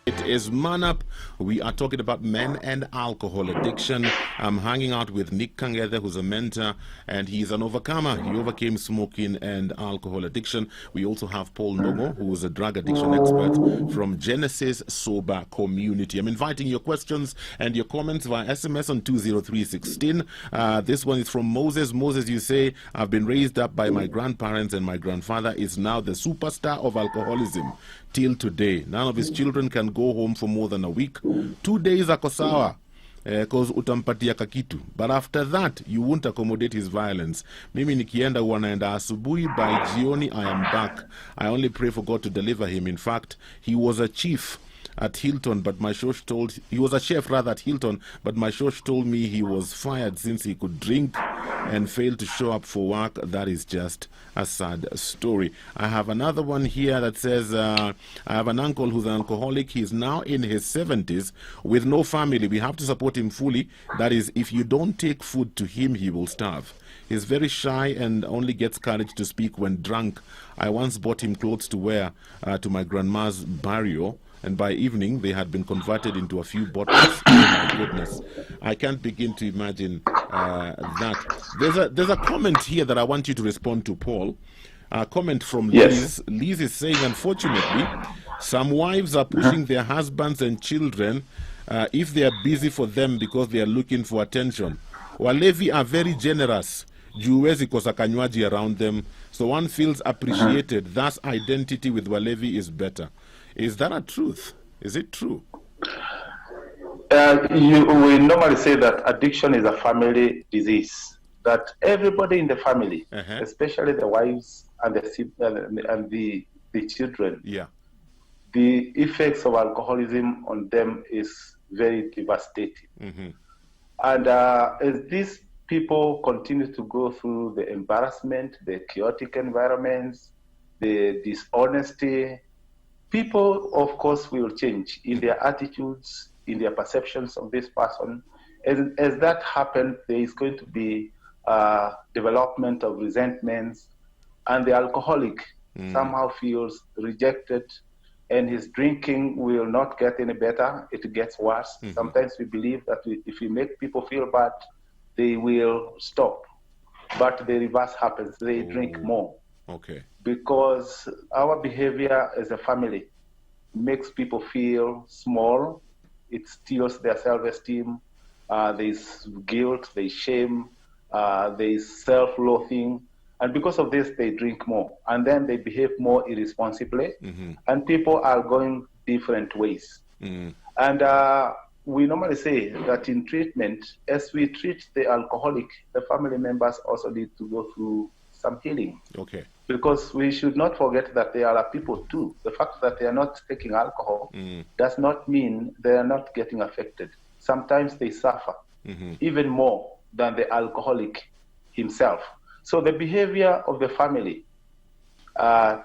It is Man Up. We are talking about men and alcohol addiction. I'm hanging out with Nick Kangede, who's a mentor, and he's an overcomer. He overcame smoking and alcohol addiction. We also have Paul Nogo, who is a drug addiction expert from Genesis Sober Community. I'm inviting your questions and your comments via SMS on 20316. This one is from Moses. Moses, you say, I've been raised up by my grandparents, and my grandfather is now the superstar of alcoholism. Till today, none of his children can go home for more than a week. 2 days ako sawa, cause utampatia kakitu. But after that, you won't accommodate his violence. Mimi nikienda wanaenda asubuhi, by jioni I am back. I only pray for God to deliver him. In fact, he was a chief at Hilton, but my church told he was a chef rather at Hilton, but my church told me he was fired since he could drink and failed to show up for work. That is just a sad story. I have another one here that says, I have an uncle who's an alcoholic. He's now in his 70s with no family. We have to support him fully. That is, if you don't take food to him, he will starve. He's very shy and only gets courage to speak when drunk. I once bought him clothes to wear to my grandma's burial, and by evening they had been converted into a few bottles. Oh my goodness, I can't begin to imagine that. There's a comment here that I want you to respond to, Paul. A comment from Liz. Liz is saying, unfortunately, some wives are pushing their husbands and children if they are busy for them because they are looking for attention. Walevi are very generous. Juwezi kosa kanywaji around them, so one feels appreciated. Thus, identity with Walevi is better. Is that a truth? Is it true? We normally say that addiction is a family disease. That everybody in the family, especially the wives and the children, the effects of alcoholism on them is very devastating. And as these people continue to go through the embarrassment, the chaotic environments, the dishonesty, people, of course, will change in their attitudes, in their perceptions of this person. As that happens, there is going to be development of resentments, and the alcoholic somehow feels rejected, and his drinking will not get any better. It gets worse. Sometimes we believe that if we make people feel bad, they will stop. But the reverse happens. They drink more. Okay. Because our behavior as a family makes people feel small. It steals their self-esteem. There's guilt, there's shame, there's self-loathing. And because of this, they drink more. And then they behave more irresponsibly. And people are going different ways. And we normally say that in treatment, as we treat the alcoholic, the family members also need to go through some healing. Okay. Because we should not forget that they are people too. The fact that they are not taking alcohol does not mean they are not getting affected. Sometimes they suffer even more than the alcoholic himself. So the behavior of the family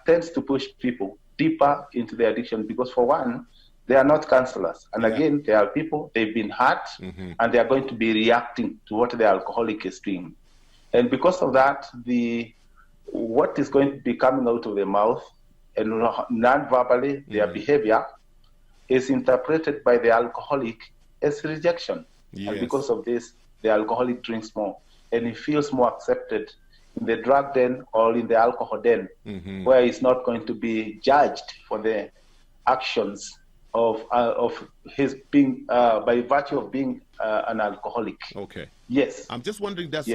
tends to push people deeper into the addiction because, for one, they are not counselors. And again, they are people, they've been hurt, and they are going to be reacting to what the alcoholic is doing. And because of that, what is going to be coming out of their mouth and non-verbally, their behavior is interpreted by the alcoholic as rejection. And because of this, the alcoholic drinks more, and he feels more accepted in the drug den or in the alcohol den, where he's not going to be judged for the actions of his being by virtue of being an alcoholic. Okay. Yes. I'm just wondering, does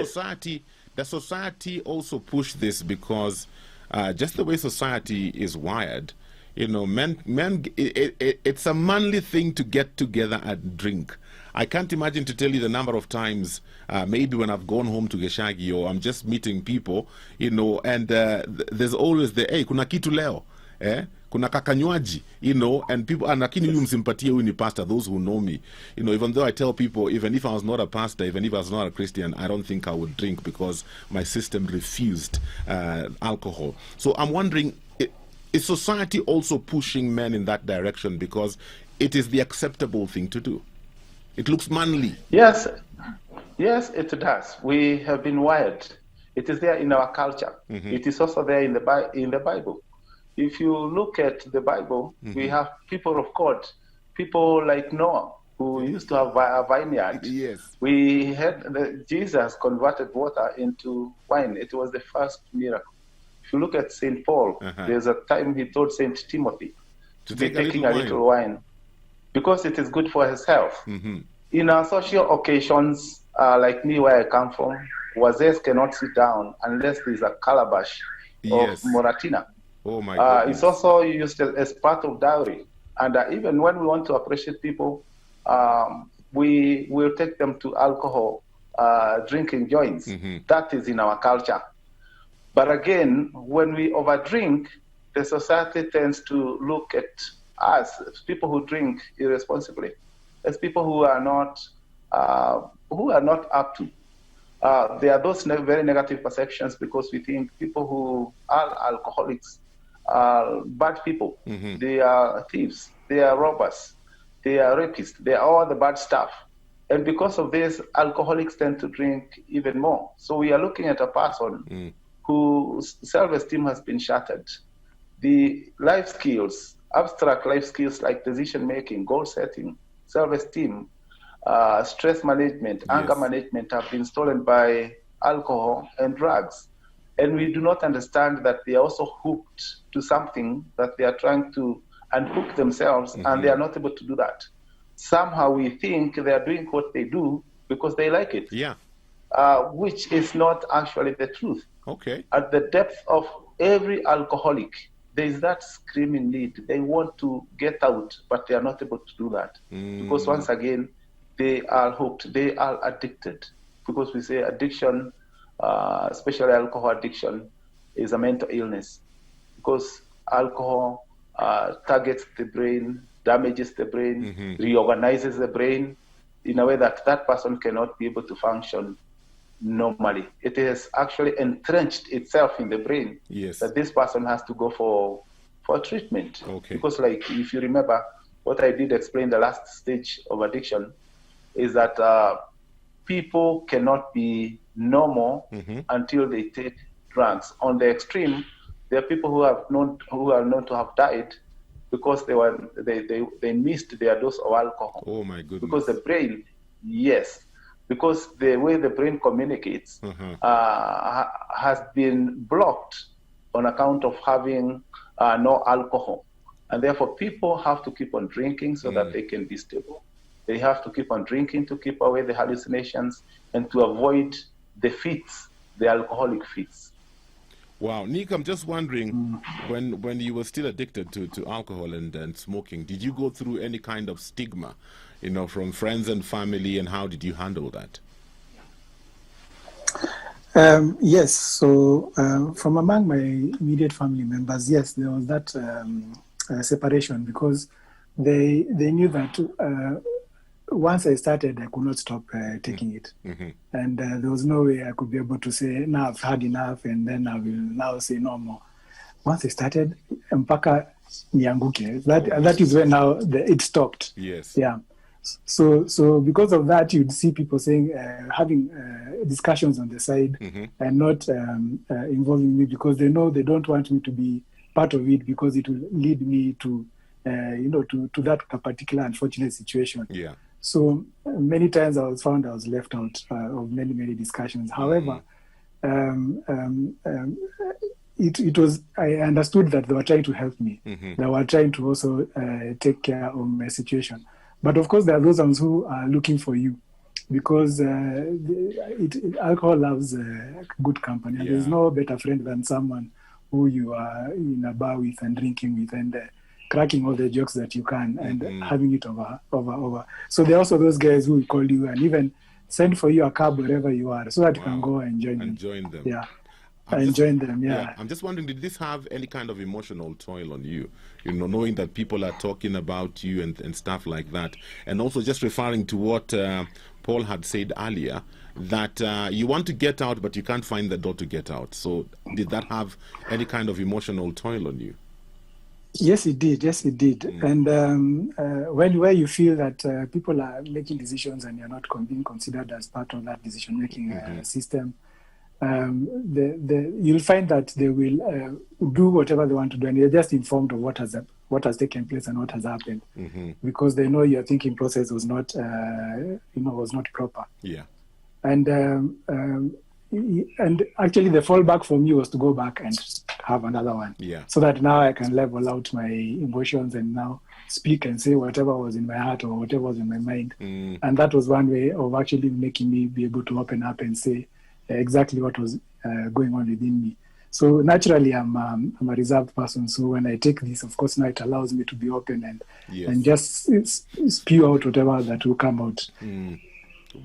society also push this? Because just the way society is wired, you know, it's a manly thing to get together and drink. I can't imagine to tell you the number of times, maybe when I've gone home to Geshagi or I'm just meeting people, you know, and there's always the, hey, kuna kitu leo, kuna kakanywaji, you know, and people, and lakini huyu msimpatie huyu ni pastor, those who know me, you know, even though I tell people, even if I was not a pastor, even if I was not a Christian, I don't think I would drink because my system refused alcohol. So I'm wondering, is society also pushing men in that direction because it is the acceptable thing to do? It looks manly. Yes, it does. We have been wired. It is there in our culture. It is also there in the Bible. If you look at the Bible, we have people of God people like Noah, who used to have a vineyard. Yes. We had Jesus converted water into wine. It was the first miracle. If you look at St. Paul, there's a time he told St. Timothy to be taking a little wine because it is good for his health. In our social occasions, like me, where I come from, wazes cannot sit down unless there's a calabash of Moratina. Oh my goodness. It's also used as part of dowry. And even when we want to appreciate people, we will take them to alcohol drinking joints. That is in our culture. But again, when we overdrink, the society tends to look at us, as people who drink irresponsibly, as people who are not up to. There are those very negative perceptions because we think people who are alcoholics are bad people. They are thieves. They are robbers. They are rapists. They are all the bad stuff. And because of this, alcoholics tend to drink even more. So we are looking at a person whose self-esteem has been shattered. The life skills, abstract life skills like decision-making, goal-setting, self-esteem, stress management, anger management have been stolen by alcohol and drugs. And we do not understand that they are also hooked to something that they are trying to unhook themselves, and they are not able to do that. Somehow we think they are doing what they do because they like it, which is not actually the truth. Okay. At the depth of every alcoholic, there is that screaming need. They want to get out, but they are not able to do that. Because once again, they are hooked. They are addicted. Because we say addiction, especially alcohol addiction, is a mental illness. Because alcohol targets the brain, damages the brain, reorganizes the brain in a way that that person cannot be able to function normally. It has actually entrenched itself in the brain that this person has to go for treatment. Because like, if you remember, what I did explain the last stage of addiction is that people cannot be normal until they take drugs. On the extreme, there are people who are known to have died because they missed their dose of alcohol. Oh my goodness. Because the brain, because the way the brain communicates has been blocked on account of having no alcohol. And therefore, people have to keep on drinking so that they can be stable. They have to keep on drinking to keep away the hallucinations and to avoid the fits, the alcoholic fits. Wow. Nick, I'm just wondering, when you were still addicted to alcohol and smoking, did you go through any kind of stigma, from friends and family, and how did you handle that? Yes. So from among my immediate family members, yes, there was that separation because they knew that once I started, I could not stop taking it. And there was no way I could be able to say, now I've had enough, and then I will now say no more. Once I started, mpaka nianguke. That is when now it stopped. Yes. Yeah. So because of that, you'd see people saying, having discussions on the side and not involving me because they know they don't want me to be part of it because it will lead me to, to that particular unfortunate situation. Yeah. So many times I was left out of many discussions. However, it was, I understood that they were trying to help me. They were trying to also take care of my situation. But of course, there are those ones who are looking for you because alcohol loves good company. And there's no better friend than someone who you are in a bar with and drinking with and cracking all the jokes that you can and having it over. So there are also those guys who will call you and even send for you a cab wherever you are so that you can go and join them. Yeah. Join them. I'm just wondering, did this have any kind of emotional toll on you? Knowing that people are talking about you and stuff like that. And also just referring to what Paul had said earlier, that you want to get out, but you can't find the door to get out. So did that have any kind of emotional toll on you? Yes, it did. And where you feel that people are making decisions and you're not being considered as part of that decision-making system, you'll find that they will do whatever they want to do, and you're just informed of what has what has taken place and what has happened, because they know your thinking process was not, was not proper. Yeah. And actually, the fallback for me was to go back and have another one. Yeah. So that now I can level out my emotions and now speak and say whatever was in my heart or whatever was in my mind. And that was one way of actually making me be able to open up and say exactly what was going on within me. So naturally, I'm a reserved person. So when I take this, of course, now it allows me to be open and just spew out whatever that will come out.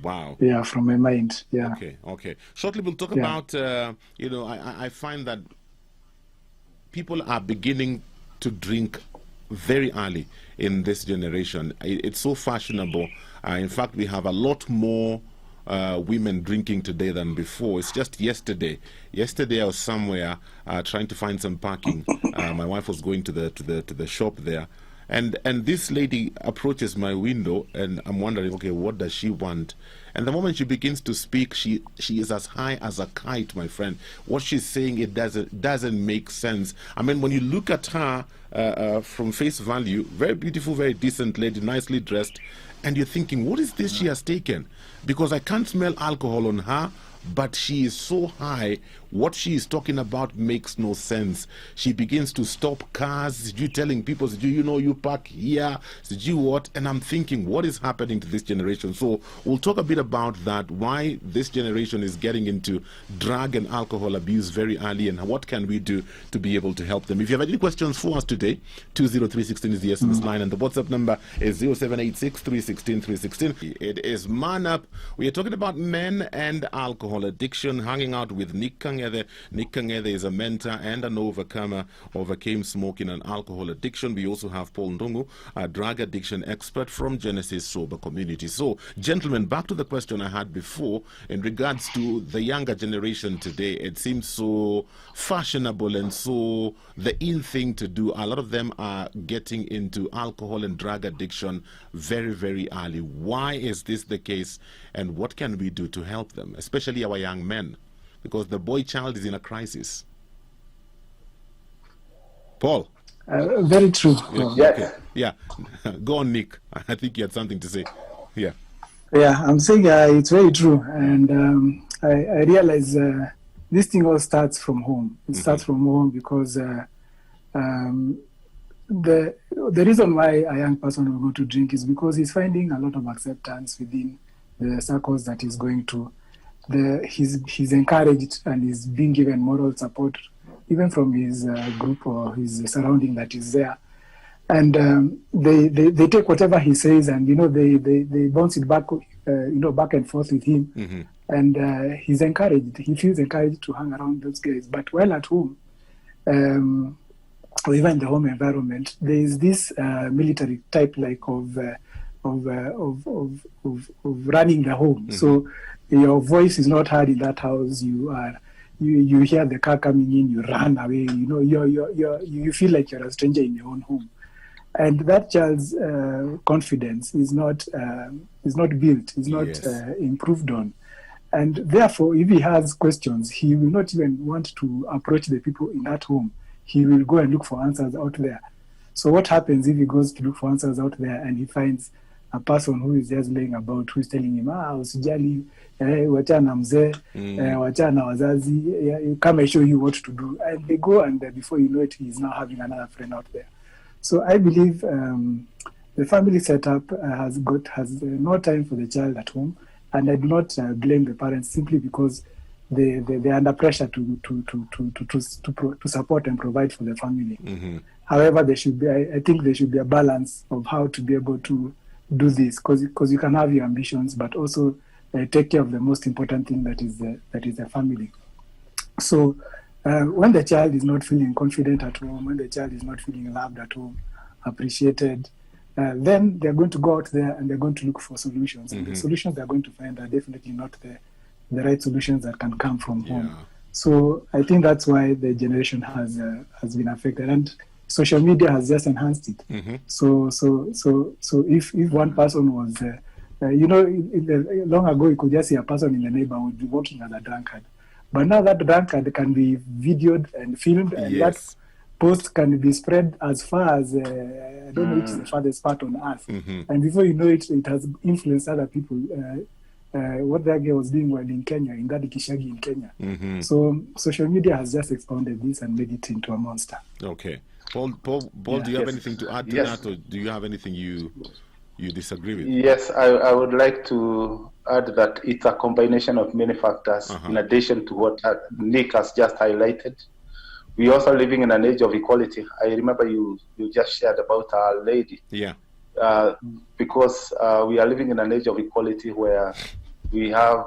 Wow. Yeah, from my mind. Yeah. Okay. Shortly, we'll talk about, I find that people are beginning to drink very early in this generation. It's so fashionable. In fact, we have a lot more women drinking today than before. It's just yesterday. Yesterday I was somewhere trying to find some parking. My wife was going to the shop there. And this lady approaches my window, and I'm wondering, okay, what does she want? And the moment she begins to speak, she is as high as a kite, my friend. What she's saying, it doesn't make sense. I mean, when you look at her from face value, very beautiful, very decent lady, nicely dressed, and you're thinking, what is this she has taken? Because I can't smell alcohol on her, but she is so high, what she is talking about makes no sense. She begins to stop cars, you telling people, you park here, you what? And I'm thinking, what is happening to this generation? So we'll talk a bit about that, why this generation is getting into drug and alcohol abuse very early, and what can we do to be able to help them. If you have any questions for us today, 20316 is the SMS line, and the WhatsApp number is 0786 316 316. It is Man Up. We are talking about men and alcohol addiction, hanging out with Nick Kangede. Nick Kangede is a mentor and an overcomer, overcame smoking and alcohol addiction. We also have Paul Ndungu, a drug addiction expert from Genesis Sober Community. So, gentlemen, back to the question I had before in regards to the younger generation today. It seems so fashionable and so the in thing to do. A lot of them are getting into alcohol and drug addiction very, very early. Why is this the case, and what can we do to help them, especially our young men? Because the boy child is in a crisis. Paul? Very true. Yes. Okay. Yeah. Go on, Nick. I think you had something to say. Yeah. Yeah, I'm saying it's very true. And I realize this thing all starts from home. It starts from home because the reason why a young person will go to drink is because he's finding a lot of acceptance within the circles that he's going to. He's encouraged and he's being given moral support, even from his group or his surrounding that is there. And they take whatever he says and, they bounce it back, back and forth with him. And he's encouraged. He feels encouraged to hang around those guys. But while at home, or even in the home environment, there is this military type of running the home. So your voice is not heard in that house. You hear the car coming in, you run away. You feel like you're a stranger in your own home, and that child's confidence is not built, is not improved on, and therefore, if he has questions, he will not even want to approach the people in that home. He will go and look for answers out there. So what happens if he goes to look for answers out there and he finds a person who is just laying about, who is telling him, usijali, wachana mzee, wachana wazazi, come I show you what to do. And they go, and before you know it, he's now having another friend out there. So I believe the family setup has no time for the child at home, and I do not blame the parents simply because they're under pressure to support and provide for the family. However, I think there should be a balance of how to be able to do this, because you can have your ambitions, but also take care of the most important thing that is the family. So when the child is not feeling confident at home, when the child is not feeling loved at home, appreciated, then they're going to go out there and they're going to look for solutions. And the solutions they're going to find are definitely not the right solutions that can come from home. So I think that's why the generation has been affected, and social media has just enhanced it. So if one person was, long ago you could just see a person in the neighborhood walking as a drunkard, but now that drunkard can be videoed and filmed, and post can be spread as far as I don't know which is the farthest part on earth, and before you know it, it has influenced other people. What that girl was doing while in Kenya, in that Kishagi in Kenya. So social media has just expounded this and made it into a monster. Okay, Paul, do you have anything to add to that, or do you have anything you disagree with? Yes, I would like to add that it's a combination of many factors. In addition to what Nick has just highlighted, we're also living in an age of equality. I remember you just shared about our lady. Yeah. Because we are living in an age of equality where we have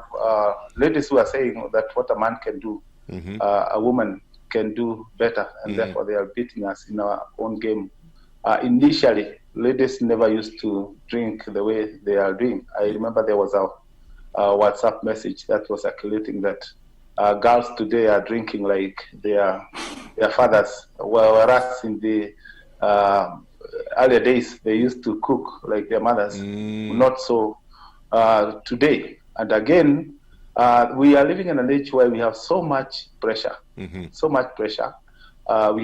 ladies who are saying that what a man can do, a woman can do better, and therefore they are beating us in our own game. Initially, ladies never used to drink the way they are doing. I remember there was a WhatsApp message that was circulating that girls today are drinking like their fathers, whereas in the earlier days they used to cook like their mothers. Not so today. And again, we are living in an age where we have so much pressure. We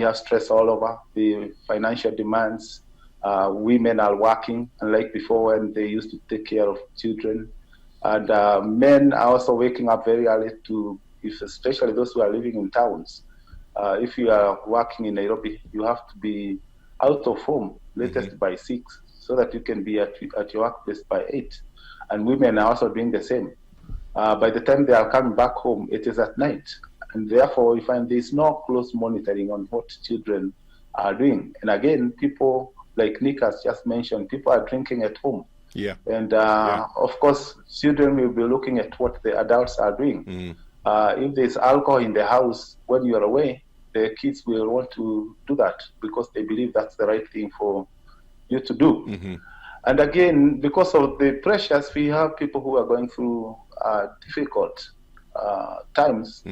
have stress all over, the financial demands. Women are working, unlike before when they used to take care of children. And men are also waking up very early especially those who are living in towns. If you are working in Nairobi, you have to be out of home latest by 6, so that you can be at your workplace by 8. And women are also doing the same. By the time they are coming back home, it is at night. And therefore, we find there is no close monitoring on what children are doing. And again, people, like Nick has just mentioned, people are drinking at home. Yeah. And of course, children will be looking at what the adults are doing. If there's alcohol in the house when you are away, the kids will want to do that because they believe that's the right thing for you to do. And again, because of the pressures, we have people who are going through difficult times.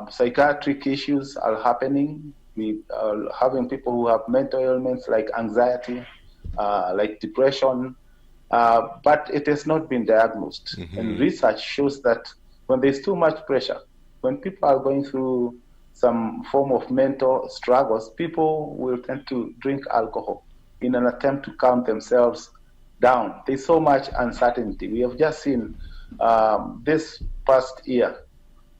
Psychiatric issues are happening. We are having people who have mental ailments like anxiety, like depression, but it has not been diagnosed. And research shows that when there's too much pressure, when people are going through some form of mental struggles, people will tend to drink alcohol in an attempt to calm themselves down. There's so much uncertainty. We have just seen this past year,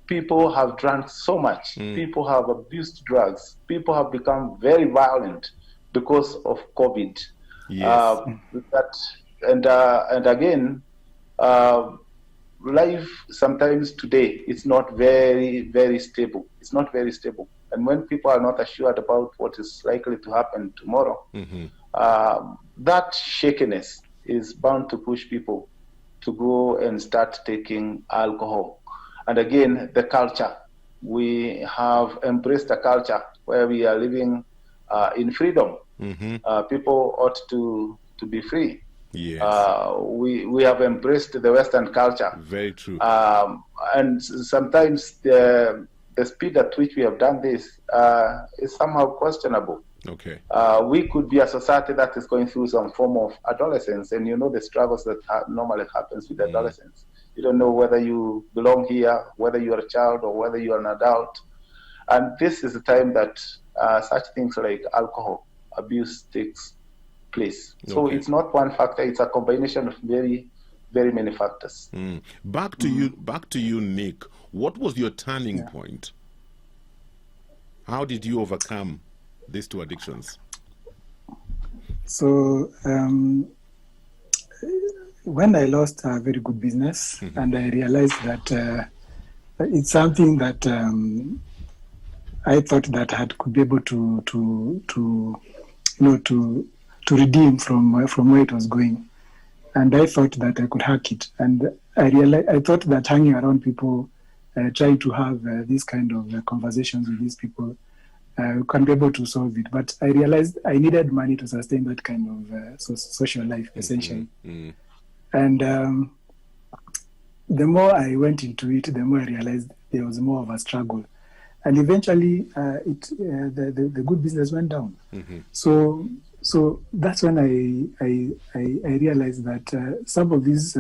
people have drunk so much. People have abused drugs. People have become very violent because of COVID. Yes. And again, life sometimes today is not very, very stable. It's not very stable. And when people are not assured about what is likely to happen tomorrow, that shakiness is bound to push people to go and start taking alcohol. And again, the culture. We have embraced a culture where we are living in freedom. People ought to be free. Yes. We have embraced the Western culture. Very true. And sometimes the speed at which we have done this is somehow questionable. Okay. We could be a society that is going through some form of adolescence, and you know the struggles that normally happens with adolescents. You don't know whether you belong here, whether you are a child or whether you are an adult. And this is the time that such things like alcohol abuse takes place. So it's not one factor, it's a combination of very, very many factors. Back to you, Nick. What was your turning point? How did you overcome these two addictions? So when I lost a very good business and I realized that it's something that I thought that I could be able to redeem from where it was going, and I thought that I could hack it. And I thought that hanging around people, trying to have these kind of conversations with these people, can be able to solve it. But I realized I needed money to sustain that kind of social life, essentially. And the more I went into it, the more I realized there was more of a struggle. And eventually, the good business went down. So that's when I realized that some of these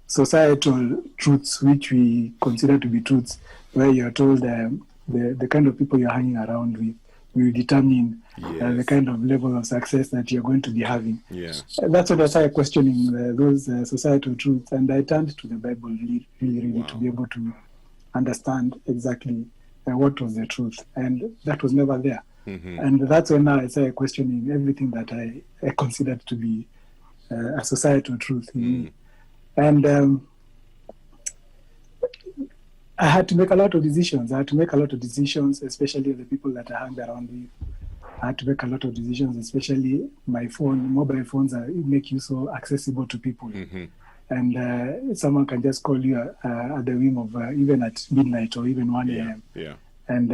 societal truths, which we consider to be truths, where you're told the kind of people you're hanging around with will determine the kind of level of success that you're going to be having. Yeah. That's when I started questioning those societal truths, and I turned to the Bible really to be able to understand exactly what was the truth, and that was never there. And that's when now I started questioning everything that I considered to be a societal truth in me. And I had to make a lot of decisions. Especially the people that I hung around with. I had to make a lot of decisions, especially my phone. Mobile phones make you so accessible to people. And someone can just call you at the whim of even at midnight or even 1 a.m. And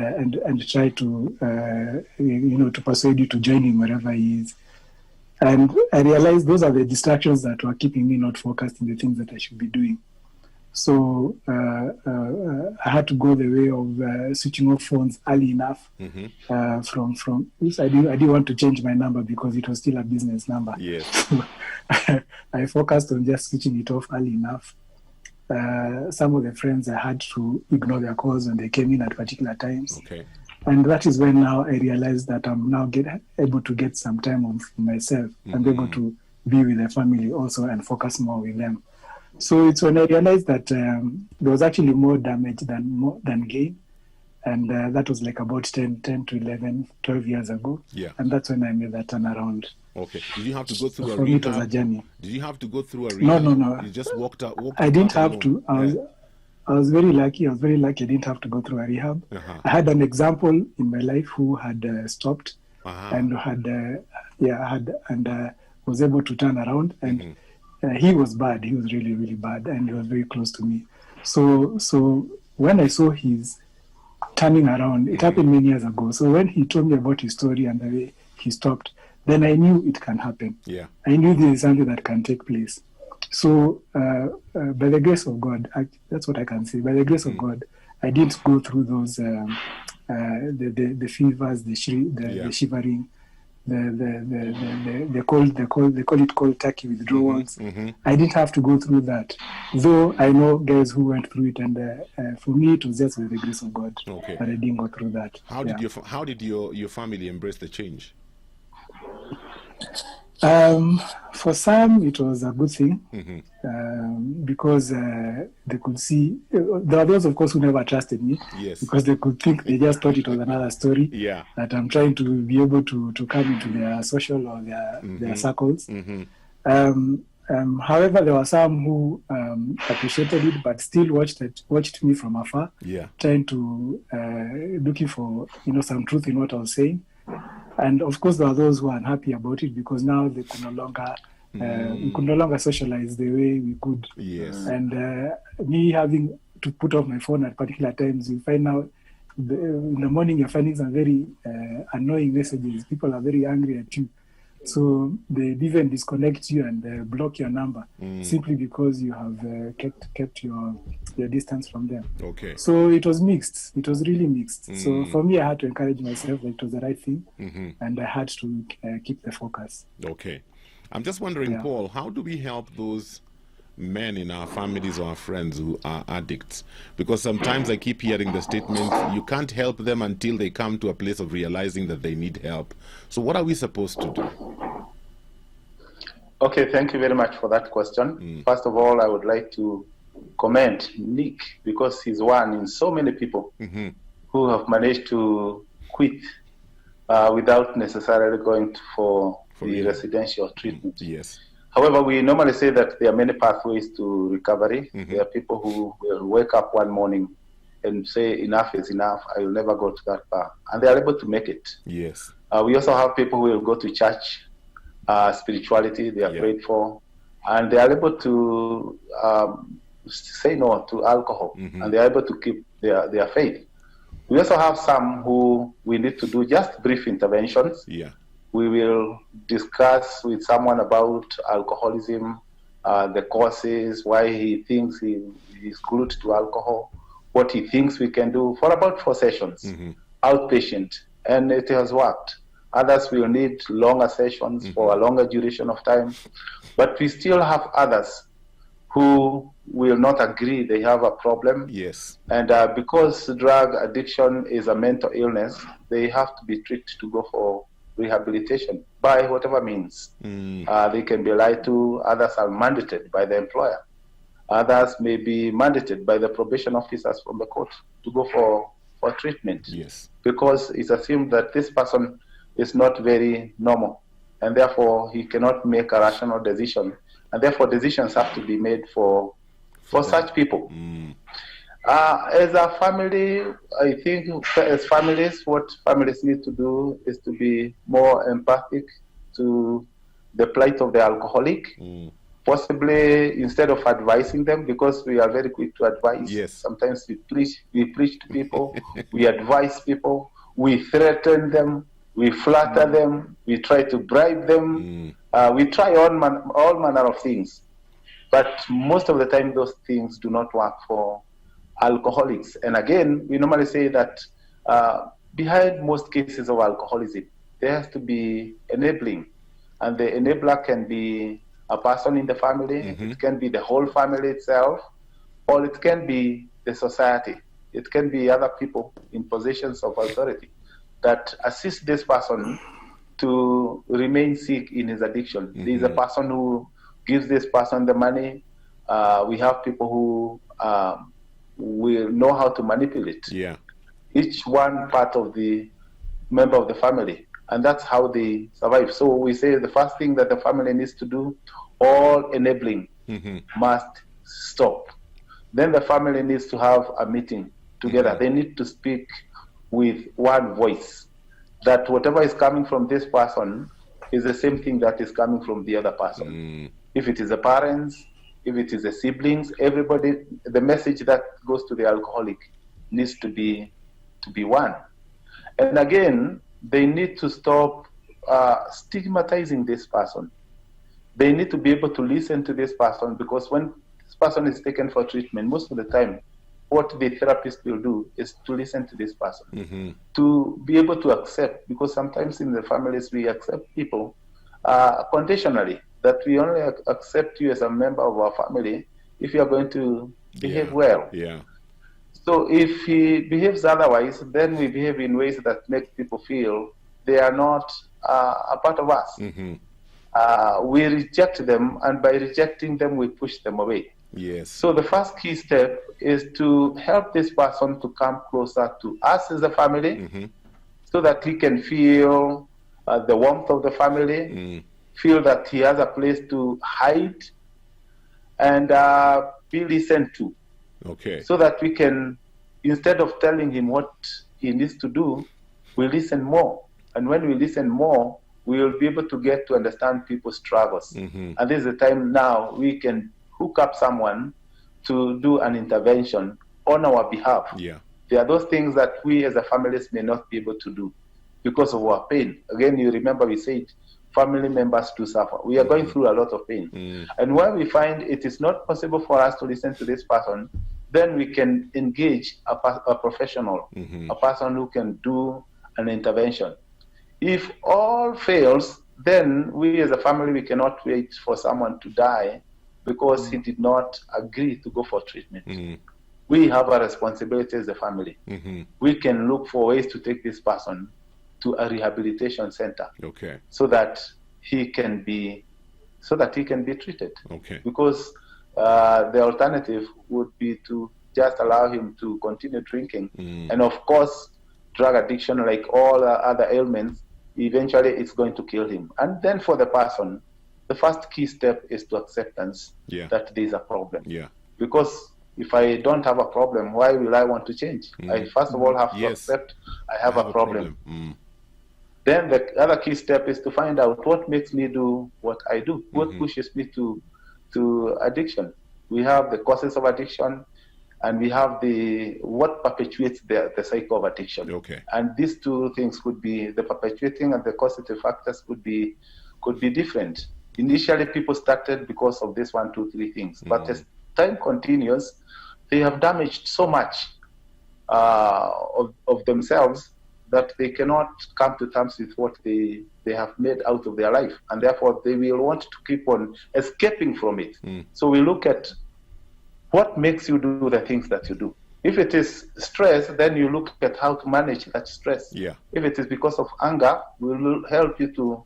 try to to persuade you to join him wherever he is. And I realized those are the distractions that were keeping me not focused in the things that I should be doing. So I had to go the way of switching off phones early enough. From I didn't want to change my number because it was still a business number. Yes. I focused on just switching it off early enough. Some of the friends I had to ignore their calls when they came in at particular times. Okay. And that is when now I realized that I'm now able to get some time on myself and be able to be with the family also and focus more with them. So it's when I realized that there was actually more damage than gain. And that was like about 10 to 11, 12 years ago. Yeah. And that's when I made that turnaround. Okay. Did you have to go through a For me, it was a rehab? journey. Did you have to go through a rehab? No. You just walked out. I didn't have to. I was very lucky. I didn't have to go through a rehab. I had an example in my life who had stopped and was able to turn around. And he was bad. He was really, really bad, and he was very close to me. So when I saw his turning around, it happened many years ago. So when he told me about his story and the way he stopped, then I knew it can happen. Yeah. I knew this is something that can take place. So by the grace of God, that's what I can say. By the grace of God, I didn't go through those the fevers, the shivering, they call it cold turkey withdrawals. I didn't have to go through that, though I know guys who went through it, and for me it was just by the grace of God that I didn't go through that. How did your family embrace the change? For some, it was a good thing because they could see. There are those, of course, who never trusted me. Yes. Because they just thought it was another story. Yeah. That I'm trying to be able to come into their social or their circles. However, there were some who appreciated it, but still watched me from afar. Yeah. Trying to looking for some truth in what I was saying. And of course, there are those who are unhappy about it because now they could no longer we could no longer socialize the way we could. Yes. And me having to put off my phone at particular times, you find out in the morning you're finding some very annoying messages. People are very angry at you. So they even disconnect you and block your number simply because you have kept your distance from them. Okay. So it was mixed. It was really mixed. So for me, I had to encourage myself that it was the right thing, and I had to keep the focus. Okay. I'm just wondering, Paul, how do we help those men in our families or our friends who are addicts? Because sometimes I keep hearing the statement, you can't help them until they come to a place of realizing that they need help. So what are we supposed to do? Okay, thank you very much for that question. First of all, I would like to commend Nick because he's one in so many people who have managed to quit without necessarily going for the residential treatment. Yes. However, we normally say that there are many pathways to recovery. There are people who will wake up one morning and say, enough is enough, I will never go to that bar. And they are able to make it. Yes. We also have people who will go to church, spirituality, they are prayed for, and they are able to say no to alcohol, and they are able to keep their faith. We also have some who we need to do just brief interventions. Yeah. We will discuss with someone about alcoholism, the causes, why he thinks he's glued to alcohol, what he thinks we can do for about 4 sessions, outpatient, and it has worked. Others will need longer sessions for a longer duration of time, but we still have others who will not agree they have a problem. Yes. And because drug addiction is a mental illness, they have to be treated to go for rehabilitation by whatever means. They can be lied to. Others are mandated by the employer. Others may be mandated by the probation officers from the court to go for treatment. Yes. Because it's assumed that this person is not very normal, and therefore he cannot make a rational decision, and therefore decisions have to be made for such people. As a family, I think as families, what families need to do is to be more empathic to the plight of the alcoholic. Possibly instead of advising them, because we are very quick to advise. Yes. Sometimes we preach to people, we advise people, we threaten them, we flatter them, we try to bribe them, we try all manner of things. But most of the time, those things do not work for alcoholics. And again, we normally say that behind most cases of alcoholism, there has to be enabling. And the enabler can be a person in the family, it can be the whole family itself, or it can be the society. It can be other people in positions of authority that assist this person to remain sick in his addiction. There is a person who gives this person the money. We have people who will know how to manipulate each one part of the member of the family. And that's how they survive. So we say the first thing that the family needs to do, all enabling must stop. Then the family needs to have a meeting together. They need to speak with one voice, that whatever is coming from this person is the same thing that is coming from the other person. If it is the parents, if it is the siblings, everybody, the message that goes to the alcoholic needs to be one. And again, they need to stop stigmatizing this person. They need to be able to listen to this person, because when this person is taken for treatment, most of the time, what the therapist will do is to listen to this person, to be able to accept, because sometimes in the families we accept people conditionally, that we only accept you as a member of our family if you are going to behave well. So if he behaves otherwise, then we behave in ways that make people feel they are not a part of us. We reject them, and by rejecting them, we push them away. So the first key step is to help this person to come closer to us as a family, so that he can feel the warmth of the family, feel that he has a place to hide, and be listened to. So that we can, instead of telling him what he needs to do, we listen more. And when we listen more, we will be able to get to understand people's struggles. And this is the time now we can hook up someone to do an intervention on our behalf. There are those things that we as a families may not be able to do because of our pain. Again, you remember we said family members do suffer. We are going through a lot of pain. And when we find it is not possible for us to listen to this person, then we can engage a professional, a person who can do an intervention. If all fails, then we as a family, we cannot wait for someone to die because he did not agree to go for treatment. We have a responsibility as a family. We can look for ways to take this person to a rehabilitation center, so that he can be treated. Because the alternative would be to just allow him to continue drinking. And of course, drug addiction, like all other ailments, eventually it's going to kill him. And then for the person, the first key step is to acceptance that there is a problem. Because if I don't have a problem, why will I want to change? I first of all have to accept I have a problem. Then the other key step is to find out what makes me do what I do, what pushes me to addiction. We have the causes of addiction, and we have what perpetuates the cycle of addiction. And these two things could be, the perpetuating and the causative factors could be different. Initially, people started because of this 1, 2, 3 things, but as time continues, they have damaged so much of themselves that they cannot come to terms with what they have made out of their life, and therefore they will want to keep on escaping from it. So we look at what makes you do the things that you do? If it is stress, then you look at how to manage that stress. Yeah. If it is because of anger, we will help you to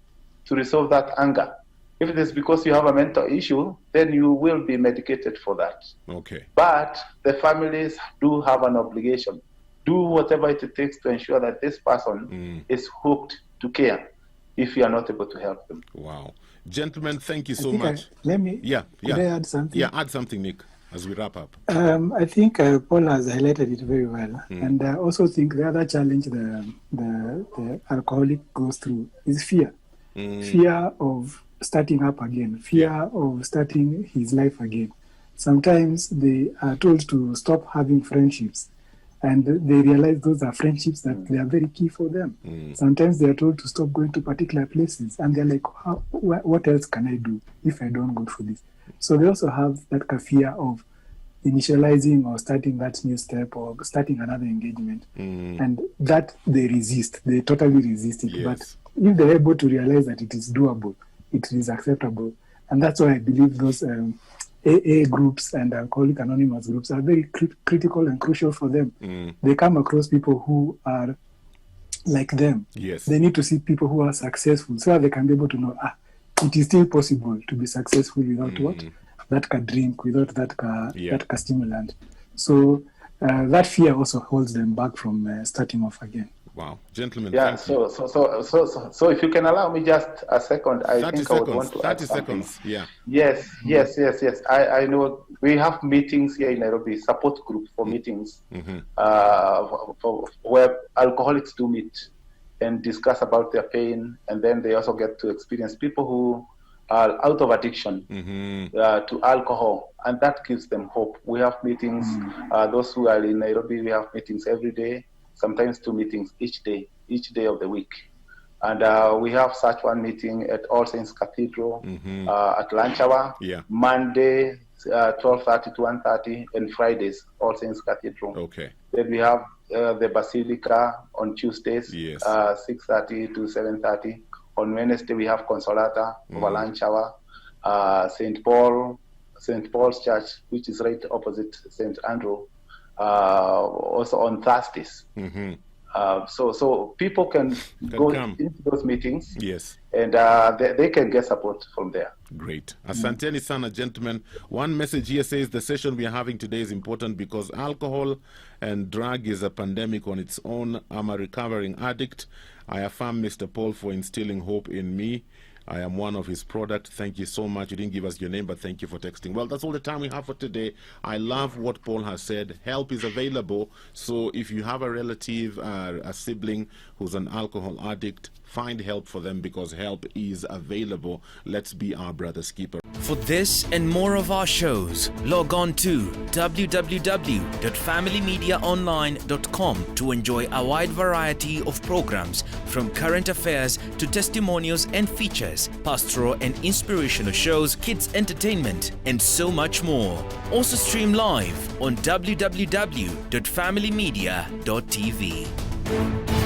resolve that anger. If it is because you have a mental issue, then you will be medicated for that. Okay. But the families do have an obligation. Do whatever it takes to ensure that this person is hooked to care if you are not able to help them. Wow. Gentlemen, thank you so much. Could I add something? Yeah, add something, Nick, as we wrap up. I think Paul has highlighted it very well. And I also think the other challenge the alcoholic goes through is fear. Fear of starting up again, fear of starting his life again. Sometimes they are told to stop having friendships, and they realize those are friendships that they are very key for them. Sometimes they are told to stop going to particular places, and they're like, what else can I do if I don't go through this? So they also have that fear of initializing or starting that new step or starting another engagement. And that they resist. They totally resist it. Yes. But if they're able to realize that it is doable, it is acceptable. And that's why I believe those AA groups and Alcoholic Anonymous groups are very critical and crucial for them. They come across people who are like them. Yes. They need to see people who are successful so that they can be able to know, it is still possible to be successful without what? That can drink, without that can stimulant. So that fear also holds them back from starting off again. Wow, gentlemen. Yeah. So if you can allow me just a second, I think I would want to add 30 something. seconds. Yeah. Yes. I know we have meetings here in Nairobi, support group for meetings, where alcoholics do meet and discuss about their pain, and then they also get to experience people who are out of addiction to alcohol, and that gives them hope. We have meetings. Those who are in Nairobi, we have meetings every day. Sometimes 2 meetings each day of the week. And we have such one meeting at All Saints Cathedral at lunch hour, Monday 12:30 to 1:30, and Fridays, All Saints Cathedral. Okay. Then we have the Basilica on Tuesdays, 6:30 to 7:30. On Wednesday, we have Consolata over lunch hour, St. Paul's Church, which is right opposite St. Andrew, also on Thursdays. So people can go into those meetings, and they can get support from there. Great. Asanteni sana, gentlemen. One message here says the session we are having today is important because alcohol and drug is a pandemic on its own. I'm a recovering addict. I affirm Mr. Paul for instilling hope in me. I am one of his product. Thank you so much. You didn't give us your name, but thank you for texting. Well, that's all the time we have for today. I love what Paul has said. Help is available. So if you have a relative, a sibling who's an alcohol addict, find help for them because help is available. Let's be our brother's keeper. For this and more of our shows, log on to www.familymediaonline.com to enjoy a wide variety of programs from current affairs to testimonials and features, pastoral and inspirational shows, kids entertainment, and so much more. Also stream live on www.familymedia.tv.